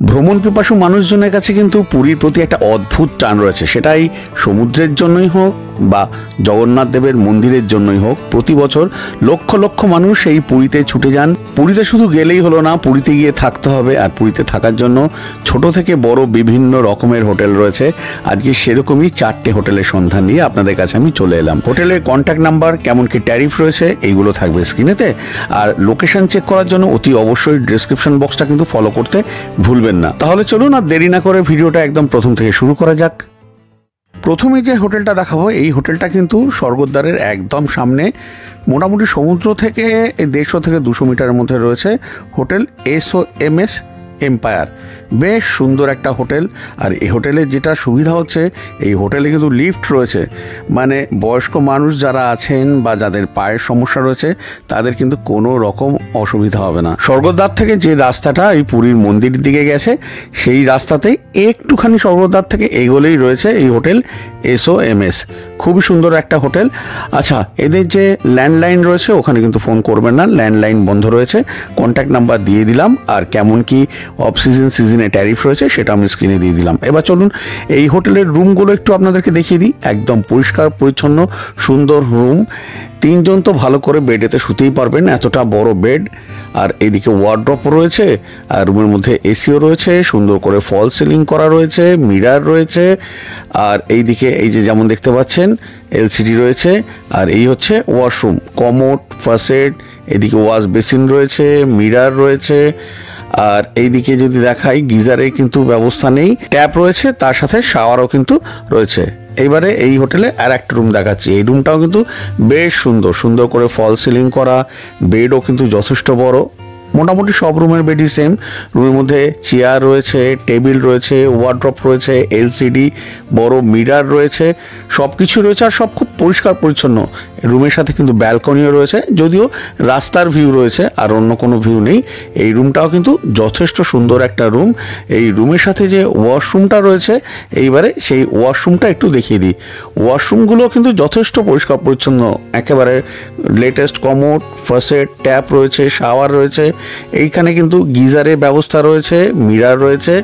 ভ্রমণ পিপাসু মানুষজনের কাছে কিন্তু পুরীর প্রতি একটা অদ্ভুত টান রয়েছে, সেটাই সমুদ্রের জন্যই হোক বা জগন্নাথ দেবের মন্দিরের জন্যই হোক। প্রতি বছর লক্ষ লক্ষ মানুষ এই পুরীতে ছুটে যান। পুরীতে শুধু গেলেই হলো না, পুরীতে গিয়ে থাকতে হবে, আর পুরীতে থাকার জন্য ছোট থেকে বড় বিভিন্ন রকমের হোটেল রয়েছে। আজকে সেরকমই 4টে হোটেলের সন্ধান নিয়ে আপনাদের কাছে আমি চলে এলাম। হোটেলের কন্ট্যাক্ট নাম্বার, কেমন কি ট্যারিফ রয়েছে, এইগুলো থাকবে স্ক্রিনেতে। আর লোকেশন চেক করার জন্য অতি অবশ্যই ডেসক্রিপশন বক্সটা কিন্তু ফলো করতে ভুলবেন না। তাহলে চলুন আর দেরি না করে ভিডিওটা একদম প্রথম থেকে শুরু করা যাক। প্রথমে যে হোটেলটা দেখাবো, এই হোটেলটা কিন্তু স্বর্গদ্বারের একদম সামনে, মোটামুটি সমুদ্র থেকে 150 থেকে 200 মিটারের মধ্যে রয়েছে হোটেল SOMS এম্পায়ার। বেশ সুন্দর একটা হোটেল। আর এই হোটেলের যেটা সুবিধা হচ্ছে, এই হোটেলে কিন্তু লিফট রয়েছে, মানে বয়স্ক মানুষ যারা আছেন বা যাদের পায়ের সমস্যা রয়েছে তাদের কিন্তু কোনো রকম অসুবিধা হবে না। স্বর্গদ্বার থেকে যে রাস্তাটা এই পুরীর মন্দিরের দিকে গেছে, সেই রাস্তাতেই একটুখানি স্বর্গদ্বার থেকে এগোলেই রয়েছে এই হোটেল SOMS। খুবই সুন্দর একটা হোটেল। আচ্ছা, এদের যে ল্যান্ডলাইন রয়েছে ওখানে কিন্তু ফোন করবেন না, ল্যান্ডলাইন বন্ধ রয়েছে। কন্ট্যাক্ট নাম্বার দিয়ে দিলাম, আর কেমন কি অফ সিজনে ট্যারিফ রয়েছে সেটা আমি স্ক্রিনে দিয়ে দিলাম। এবার চলুন এই হোটেলের রুমগুলো একটু আপনাদেরকে দেখিয়ে দিই। একদম পরিষ্কার পরিচ্ছন্ন সুন্দর রুম। 3 জন তো ভালো করে বেডেতে শুতেই পারবেন, এতটা বড় বেড। আর এইদিকে ওয়ার্ড্রপ রয়েছে, আর রুমের মধ্যে এসিও রয়েছে, সুন্দর করে ফল সিলিং করা রয়েছে, মিরার রয়েছে। আর এইদিকে এই যে যেমন দেখতে পাচ্ছেন LCD রয়েছে। আর এই হচ্ছে ওয়াশরুম, কমোড, ফার্স্ট, এদিকে ওয়াশ বেসিন রয়েছে, মিরার রয়েছে। আর এইদিকে যদি দেখাই, গিজারের কিন্তু ব্যবস্থা নেই, ট্যাপ রয়েছে, তার সাথে শাওয়ারও কিন্তু রয়েছে। এইবারে এই হোটেলে আর একটা রুম দেখাচ্ছি। এই রুমটাও কিন্তু বেশ সুন্দর, সুন্দর করে ফল সিলিং করা, বেডও কিন্তু যথেষ্ট বড়। মোটামুটি সব রুমের বেডই সেম। রুমের মধ্যে চেয়ার রয়েছে, টেবিল রয়েছে, ওয়ার্ড্রপ রয়েছে, LCD, বড় মিরার রয়েছে, সব কিছু রয়েছে। আর সব খুব পরিষ্কার পরিচ্ছন্ন। রুমের সাথে কিন্তু ব্যালকনিও রয়েছে, যদিও রাস্তার ভিউ রয়েছে আর অন্য কোনো ভিউ নেই। এই রুমটাও কিন্তু যথেষ্ট সুন্দর একটা রুম। এই রুমের সাথে যে ওয়াশরুমটা রয়েছে, এইবারে সেই ওয়াশরুমটা একটু দেখিয়ে দিই। ওয়াশরুমগুলো কিন্তু যথেষ্ট পরিষ্কার পরিচ্ছন্ন, একেবারে লেটেস্ট কমোড, ফার্স্ট, ট্যাপ রয়েছে, শাওয়ার রয়েছে। এইখানে কিন্তু গিজারের ব্যবস্থা রয়েছে, মিরার রয়েছে,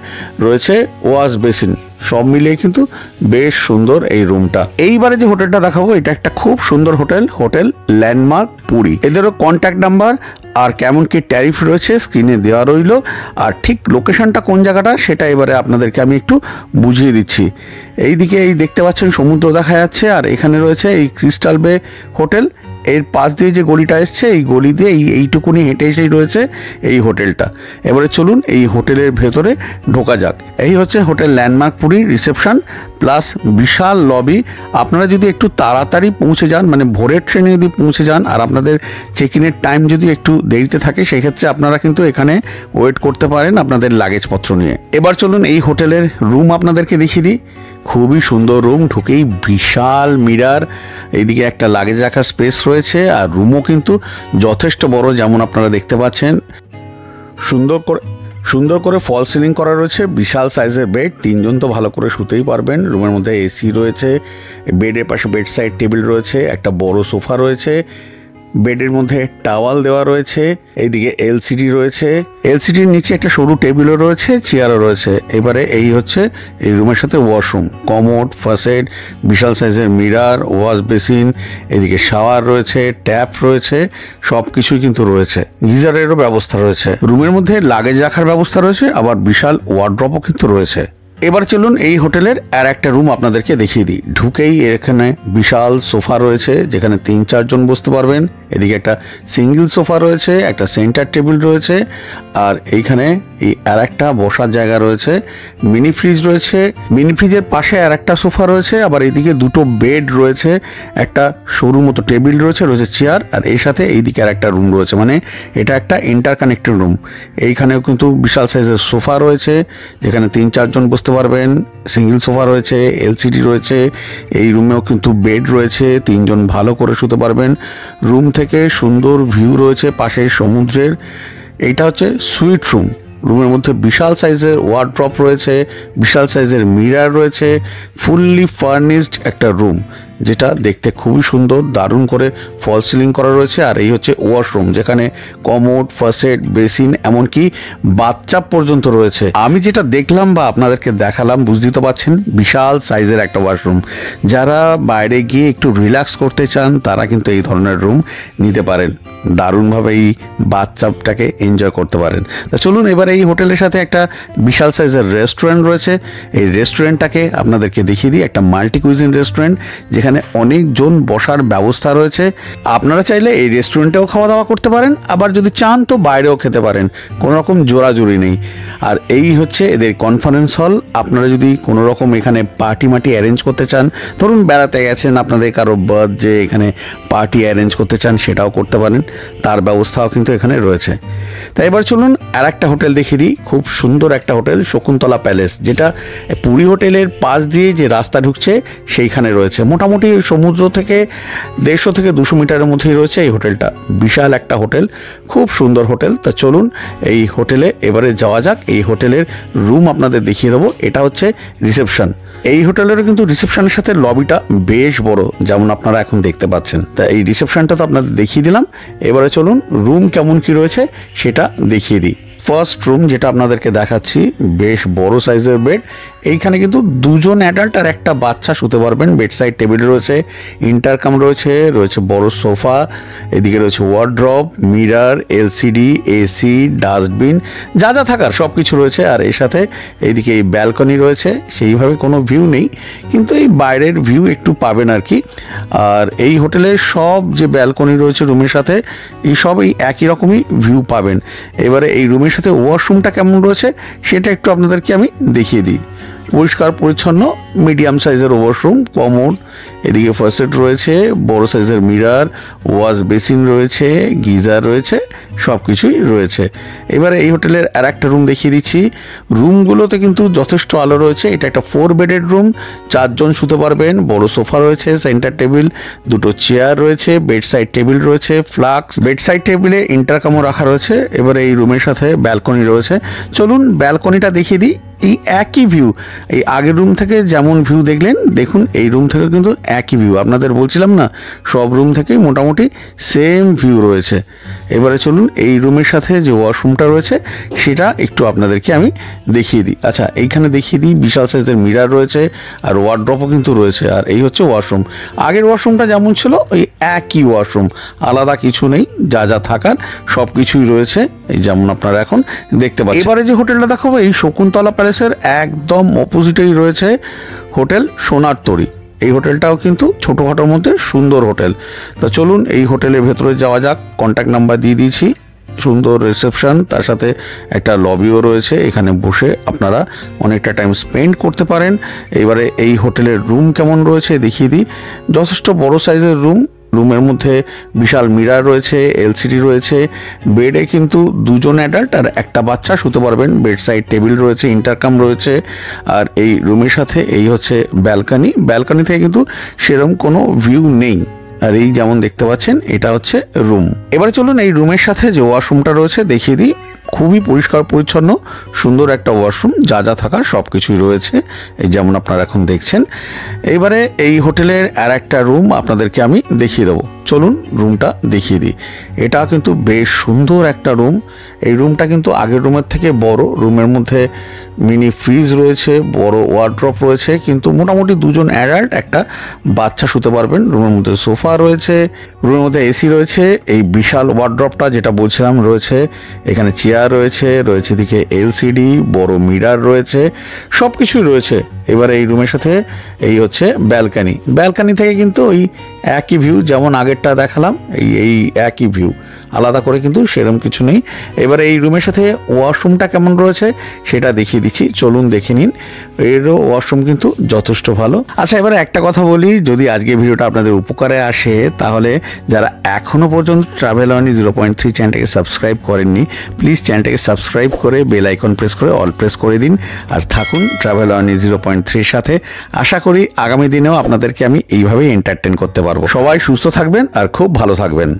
রয়েছে ওয়াশ বেসিন। সব মিলিয়ে কিন্তু বেশ সুন্দর এই রুমটা। এইবারে যে হোটেলটা দেখাবো, এটা একটা খুব সুন্দর হোটেল, হোটেল ল্যান্ডমার্ক পুরী। এদেরও কন্ট্যাক্ট নাম্বার আর কেমন কি ট্যারিফ রয়েছে স্ক্রিনে দেওয়া রইল। আর ঠিক লোকেশনটা কোন জায়গাটা সেটা এবারে আপনাদেরকে আমি একটু বুঝিয়ে দিচ্ছি। এইদিকে এই দেখতে পাচ্ছেন সমুদ্র দেখা যাচ্ছে, আর এখানে রয়েছে এই ক্রিস্টাল বে হোটেল। এর পাশ দিয়ে যে গলিটা এসছে, এই গলি দিয়ে এইটুকুনি হেঁটে এসেই রয়েছে এই হোটেলটা। এবারে চলুন এই হোটেলের ভেতরে ঢোকা যাক। এই হচ্ছে hotel Landmark Puri reception plus বিশাল লবি। আপনারা যদি একটু তাড়াতাড়ি পৌঁছে যান, মানে ভোরের ট্রেনে যদি পৌঁছে যান, আর আপনাদের চেক ইনের টাইম যদি একটু দেরিতে থাকে, সেক্ষেত্রে আপনারা কিন্তু এখানে ওয়েট করতে পারেন আপনাদের লাগেজপত্র নিয়ে। এবার চলুন এই হোটেলের রুম আপনাদেরকে দেখিয়ে দিই। খুবই সুন্দর রুম। ঢুকেই বিশাল মিরার, এইদিকে একটা লাগেজ রাখার স্পেস রয়েছে। আর রুমও কিন্তু যথেষ্ট বড়, যেমন আপনারা দেখতে পাচ্ছেন। সুন্দর করে ফল সিলিং করা রয়েছে, বিশাল সাইজের বেড। 3 জন তো ভালো করে শুতেই পারবেন। রুমের মধ্যে এসি রয়েছে, বেডের পাশে বেড সাইড টেবিল রয়েছে, একটা বড় সোফা রয়েছে, বেডের মধ্যে টাওয়াল দেওয়া রয়েছে, এইদিকে LCD রয়েছে, LCDর নিচে একটা সরু টেবিলও রয়েছে, চেয়ারও রয়েছে। এবারে এই হচ্ছে এই রুমের সাথে ওয়াশরুম, কমোড, ফার্স্ট, বিশাল সাইজের মিরার, ওয়াশ বেসিন, এদিকে শাওয়ার রয়েছে, ট্যাপ রয়েছে, সব কিছুই কিন্তু রয়েছে। গিজারেরও ব্যবস্থা রয়েছে। রুমের মধ্যে লাগেজ রাখার ব্যবস্থা রয়েছে, আবার বিশাল ওয়ার্ড্রপও কিন্তু রয়েছে। এবার চলুন এই হোটেলের আর একটা রুম আপনাদেরকে দেখিয়ে দিই। ঢুকেই এখানে বিশাল সোফা রয়েছে, যেখানে 3-4 জন বসতে পারবেন। এদিকে একটা সিঙ্গেল সোফা রয়েছে, একটা সেন্টার টেবিল রয়েছে, আর এইখানে এই আর একটা বসার জায়গা রয়েছে, মিনি ফ্রিজ রয়েছে। মিনি ফ্রিজের পাশে আর একটা সোফা রয়েছে, আবার এইদিকে 2টো বেড রয়েছে, একটা সরু মতো টেবিল রয়েছে, চেয়ার। আর এর সাথে এইদিকে আর একটা রুম রয়েছে, মানে এটা একটা ইন্টারকানেক্টেড রুম। এইখানেও কিন্তু বিশাল সাইজের সোফা রয়েছে, যেখানে 3-4 জন বসতে পারবেন। সিঙ্গেল সোফা রয়েছে, LCD রয়েছে। এই রুমেও কিন্তু বেড রয়েছে, 3 জন ভালো করে শুতে পারবেন। রুম থেকে সুন্দর ভিউ রয়েছে পাশের সমুদ্রের। এইটা হচ্ছে সুইট রুম। রুমের মধ্যে বিশাল সাইজের ওয়ার্ড্রপ রয়েছে, বিশাল সাইজের মিরার রয়েছে, ফুললি ফার্নিশড একটা রুম। যেটা দেখতে খুবই সুন্দর, দারুণ করে ফল সিলিং করা রয়েছে। আর এই হচ্ছে ওয়াশরুম, যেখানে কমোড, ফাসেট, বেসিন, এমনকি বাথটাব পর্যন্ত রয়েছে। আমি যেটা দেখলাম বা আপনাদেরকে দেখালাম, বুঝতেই তো পারছেন, বিশাল সাইজের একটা ওয়াশরুম। যারা বাইরে গিয়ে একটু রিল্যাক্স করতে চান তারা কিন্তু এই ধরনের রুম নিতে পারেন, দারুণভাবে এই বাথটাবটাকে এনজয় করতে পারেন। তা চলুন এবার এই হোটেলের সাথে একটা বিশাল সাইজের রেস্টুরেন্ট রয়েছে, এই রেস্টুরেন্টটাকে আপনাদেরকে দেখিয়ে দিই। একটা মাল্টি কুইজিন রেস্টুরেন্ট, যেখানে অনেকজন বসার ব্যবস্থা রয়েছে। আপনারা চাইলে এই রেস্টুরেন্টেও খাওয়া দাওয়া করতে পারেন, আবার যদি চান তো বাইরেও খেতে পারেন, কোনো রকম জোরাজুরি নেই। আর এই হচ্ছে এদের কনফারেন্স হল। আপনারা যদি কোনো রকম এখানে পার্টি মাটি অ্যারেঞ্জ করতে চান, ধরুন বেড়াতে গেছেন, আপনাদের কারো বার্থডে, এখানে পার্টি অ্যারেঞ্জ করতে চান, সেটাও করতে পারেন, তার ব্যবস্থাও কিন্তু এখানে রয়েছে। তাই এবার চলুন আর একটা হোটেল দেখিয়ে দিই, খুব সুন্দর একটা হোটেল, শকুন্তলা প্যালেস, যেটা পুরী হোটেলের পাশ দিয়ে যে রাস্তা ঢুকছে সেইখানে রয়েছে। মোটামুটি সমুদ্র থেকে 150 থেকে 200 মিটারের মধ্যেই রয়েছে এই হোটেলটা। বিশাল একটা হোটেল, খুব সুন্দর হোটেল। তা চলুন এই হোটেলে এবারে যাওয়া যাক। এই হোটেলের রুম আপনাদের দেখিয়ে দেবো। এটা হচ্ছে রিসেপশন। এই হোটেলেরও কিন্তু রিসেপশনের সাথে লবিটা বেশ বড়, যেমন আপনারা এখন দেখতে পাচ্ছেন। তা এই রিসেপশনটা তো আপনাদের দেখিয়ে দিলাম, এবারে চলুন রুম কেমন কি রয়েছে সেটা দেখিয়ে দিই। ফার্স্ট রুম যেটা আপনাদেরকে দেখাচ্ছি, বেশ বড় সাইজের বেড। এইখানে কিন্তু 2জন অ্যাডাল্ট আর একটা বাচ্চা শুতে পারবেন। বেড সাইড টেবিল রয়েছে, ইন্টারকাম রয়েছে, রয়েছে বড় সোফা, এদিকে রয়েছে wardrobe, mirror, LCD, AC, dustbin, যা যা থাকার সব কিছু রয়েছে। আর এর সাথে এইদিকে এই ব্যালকনি রয়েছে, সেইভাবে কোনো ভিউ নেই, কিন্তু এই বাইরের ভিউ একটু পাবেন আর কি। আর এই হোটেলের সব যে ব্যালকনি রয়েছে রুমের সাথে, এই সব এই একই রকমই ভিউ পাবেন। এবারে এই রুমের সাথে ওয়াশরুমটা কেমন রয়েছে সেটা একটু আপনাদেরকে আমি দেখিয়ে দিই। পরিষ্কার পরিচ্ছন্ন মিডিয়াম সাইজের ওয়াশরুম, কমোড, এদিকে ফাসেট রয়েছে, বড় সাইজের মিরার, ওয়াশ বেসিন রয়েছে, গিজার রয়েছে, সব কিছুই রয়েছে। এবারে এই হোটেলের আর একটা রুম দেখিয়ে দিচ্ছি। রুমগুলোতে কিন্তু যথেষ্ট আলো রয়েছে। এটা একটা 4 বেডের রুম, 4 জন শুতে পারবেন। বড় সোফা রয়েছে, সেন্টার টেবিল, 2টো চেয়ার রয়েছে, বেড সাইড টেবিল রয়েছে, ফ্লাক্স, বেড সাইড টেবিলে ইন্টারকামও রাখা রয়েছে। এবারে এই রুমের সাথে ব্যালকনি রয়েছে। চলুন ব্যালকনিটা দেখিয়ে দিই। এই একই ভিউ, এই আগের রুম থেকে যেমন ভিউ দেখলেন, দেখুন এই রুম থেকে কিন্তু একই ভিউ। আপনাদের বলছিলাম না, সব রুম থেকেই মোটামুটি সেম ভিউ রয়েছে। এবারে চলুন এই রুমের সাথে যে ওয়াশরুমটা রয়েছে সেটা একটু আপনাদেরকে আমি দেখিয়ে দিই। আচ্ছা, এইখানে দেখিয়ে দিই, বিশাল সাইজের মিরার রয়েছে আর ওয়ার্ড্রপও কিন্তু রয়েছে। আর এই হচ্ছে ওয়াশরুম। আগের ওয়াশরুমটা যেমন ছিল ওই একই ওয়াশরুম, আলাদা কিছু নেই, যা যা থাকার সব কিছুই রয়েছে, এই যেমন আপনারা এখন দেখতে পাচ্ছেন। এবারে যে হোটেলটা দেখাবো, এই শকুন্তলা প্যালেসের একদম অপোজিটেই রয়েছে হোটেল সোনার তরী। এই হোটেলটাও কিন্তু ছোটোখাটোর মধ্যে সুন্দর হোটেল। তা চলুন এই হোটেলের ভেতরে যাওয়া যাক। কন্ট্যাক্ট নাম্বার দিয়ে দিয়েছি, সুন্দর রিসেপশন, তার সাথে একটা লবিও রয়েছে। এখানে বসে আপনারা অনেকটা টাইম স্পেন্ড করতে পারেন। এবারে এই হোটেলের রুম কেমন রয়েছে দেখিয়ে দিই। যথেষ্ট বড় সাইজের রুম, রুমের মধ্যে বিশাল মিরার রয়েছে, এলসিডি রয়েছে। বেডে কিন্তু 2জন অ্যাডাল্ট আর একটা বাচ্চা শুতে পারবেন। বেড সাইড টেবিল রয়েছে, ইন্টারকাম রয়েছে। আর এই রুমের সাথে এই হচ্ছে ব্যালকনি। ব্যালকনি থেকে কিন্তু সেরকম কোনো ভিউ নেই। আর এই যেমন দেখতে পাচ্ছেন, এটা হচ্ছে রুম। এবারে চলুন এই রুমের সাথে যে ওয়াশরুমটা রয়েছে দেখিয়ে দিই। খুবই পরিষ্কার পরিচ্ছন্ন, সুন্দর একটা ওয়াশরুম, যা যা থাকার সব কিছুই রয়েছে, এই যেমন আপনারা এখন দেখছেন। এবারে এই হোটেলের আর একটা রুম আপনাদেরকে আমি দেখিয়ে দেবো। চলুন রুমটা দেখিয়ে দিই। এটা কিন্তু বেশ সুন্দর একটা রুম। এই রুমটা কিন্তু আগের রুমের থেকে বড়। রুমের মধ্যে মিনি ফ্রিজ রয়েছে, বড় ওয়ার্ড্রপ রয়েছে, কিন্তু মোটামুটি 2জন অ্যাডাল্ট একটা বাচ্চা শুতে পারবেন। রুমের মধ্যে সোফা রয়েছে, রুমের মধ্যে এসি রয়েছে, এই বিশাল ওয়ার্ড্রপটা যেটা বলছিলাম রয়েছে, এখানে চেয়ার রয়েছে, রয়েছে এদিকে এলসিডি, বড় মিরার রয়েছে, সব কিছুই রয়েছে। এবার এই রুমের সাথে এই হচ্ছে ব্যালকনি। ব্যালকনি থেকে কিন্তু ওই একই ভিউ, যেমন আগেরটা দেখালাম, এই একই ভিউ, আলাদা করে কিন্তু সেরকম কিছু নেই। এবারে এই রুমের সাথে ওয়াশরুমটা কেমন রয়েছে সেটা দেখিয়ে দিচ্ছি, চলুন দেখে নিন। এরও ওয়াশরুম কিন্তু যথেষ্ট ভালো। আচ্ছা, এবারে একটা কথা বলি, যদি আজকে ভিডিওটা আপনাদের উপকারে আসে তাহলে যারা এখনও পর্যন্ত ট্রাভেল অনি 0.3 চ্যানেলটাকে সাবস্ক্রাইব করেননি, প্লিজ চ্যানেলটাকে সাবস্ক্রাইব করে বেল আইকন প্রেস করে অল প্রেস করে দিন। আর থাকুন ট্রাভেল অনি 0.3 সাথে। আশা করি আগামী দিনেও আপনাদেরকে আমি এইভাবেই এন্টারটেন করতে পারবো। সবাই সুস্থ থাকবেন আর খুব ভালো থাকবেন।